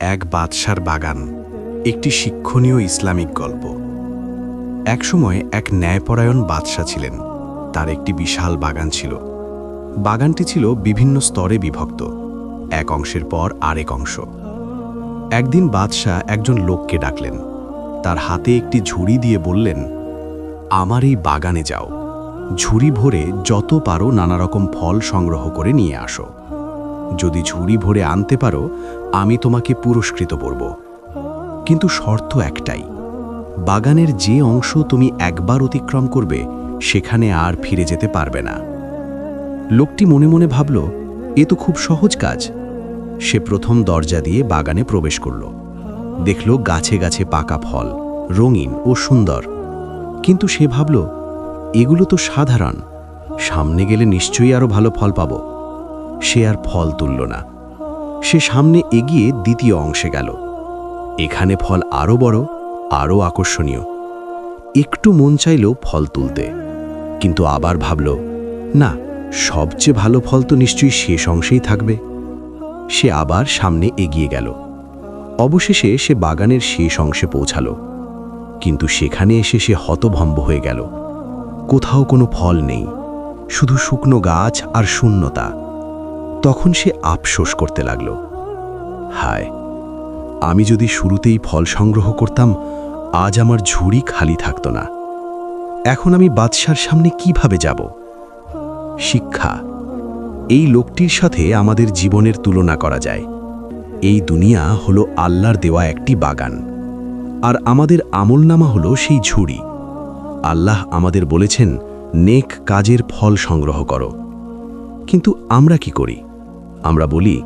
এক বাদশার বাগান, একটি শিক্ষণীয় ইসলামিক গল্প। একসময় এক ন্যায়পরায়ণ বাদশা ছিলেন। তার একটি বিশাল বাগান ছিল। বাগানটি ছিল বিভিন্ন স্তরে বিভক্ত, এক অংশের পর আরেক অংশ। একদিন বাদশা একজন লোককে ডাকলেন। তার হাতে একটি ঝুড়ি দিয়ে বললেন, আমার এই বাগানে যাও, ঝুড়ি ভরে যত পারো নানা রকম ফল সংগ্রহ করে নিয়ে আসো। যদি ঝুড়ি ভরে আনতে পারো, আমি তোমাকে পুরস্কৃত করব। কিন্তু শর্ত একটাই, বাগানের যে অংশ তুমি একবার অতিক্রম করবে সেখানে আর ফিরে যেতে পারবে না। লোকটি মনে মনে ভাবল, এ তো খুব সহজ কাজ। সে প্রথম দরজা দিয়ে বাগানে প্রবেশ করল। দেখল গাছে গাছে পাকা ফল, রঙিন ও সুন্দর। কিন্তু সে ভাবল, এগুলো তো সাধারণ, সামনে গেলে নিশ্চয়ই আরো ভালো ফল পাব। সে আর ফল তুলল না। সে সামনে এগিয়ে দ্বিতীয় অংশে গেল। এখানে ফল আরো বড়, আরো আকর্ষণীয়। একটু মন চাইল ফল তুলতে, কিন্তু আবার ভাবল, না, সবচেয়ে ভালো ফল তো নিশ্চয়ই শেষ অংশেই থাকবে। সে আবার সামনে এগিয়ে গেল। অবশেষে সে বাগানের শেষ অংশে পৌঁছাল। কিন্তু সেখানে এসে সে হতভম্ব হয়ে গেল। কোথাও কোনো ফল নেই, শুধু শুকনো গাছ আর শূন্যতা। তখন সে আফসোস করতে লাগল, হায়, আমি যদি শুরুতেই ফল সংগ্রহ করতাম, আজ আমার ঝুড়ি খালি থাকত না। এখন আমি বাদশার সামনে কিভাবে যাব? শিক্ষা। এই লোকটির সাথে আমাদের জীবনের তুলনা করা যায়। এই দুনিয়া হলো আল্লাহর দেওয়া একটি বাগান, আর আমাদের আমলনামা হলো সেই ঝুড়ি। আল্লাহ আমাদের বলেছেন, নেক কাজের ফল সংগ্রহ করো। কিন্তু আমরা কি করি? আমরা বলি,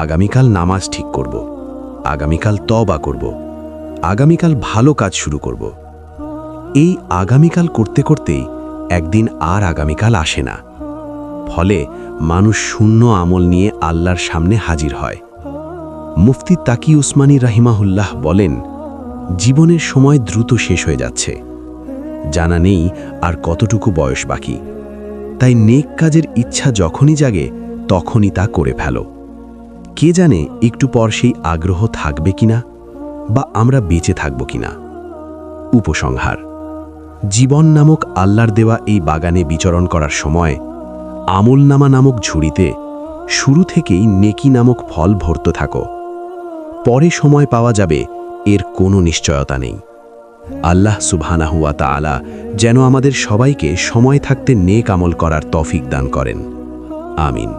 আগামীকাল নামাজ ঠিক করব, আগামীকাল তওবা করব, আগামীকাল ভালো কাজ শুরু করব। এই আগামীকাল করতে করতেই একদিন আর আগামীকাল আসে না। ফলে মানুষ শূন্য আমল নিয়ে আল্লাহর সামনে হাজির হয়। মুফতি তাকি উসমানী রাহিমাহুল্লাহ বলেন, জীবনের সময় দ্রুত শেষ হয়ে যাচ্ছে, জানা নেই আর কতটুকু বয়স বাকি। তাই নেক কাজের ইচ্ছা যখনই জাগে তখনই তা করে ফেলো। কে জানে একটু পর সেই আগ্রহ থাকবে কিনা, বা আমরা বেঁচে থাকব কিনা। উপসংহার: জীবন নামক আল্লাহর দেওয়া এই বাগানে বিচরণ করার সময় আমলনামা নামক ঝুড়িতে শুরু থেকেই নেকি নামক ফল ভরতে থাকো। পরে সময় পাওয়া যাবে, এর কোনো নিশ্চয়তা নেই। আল্লাহ সুবহানাহু ওয়া তাআলা যেন আমাদের সবাইকে সময় থাকতে নেক আমল করার তৌফিক দান করেন। আমিন।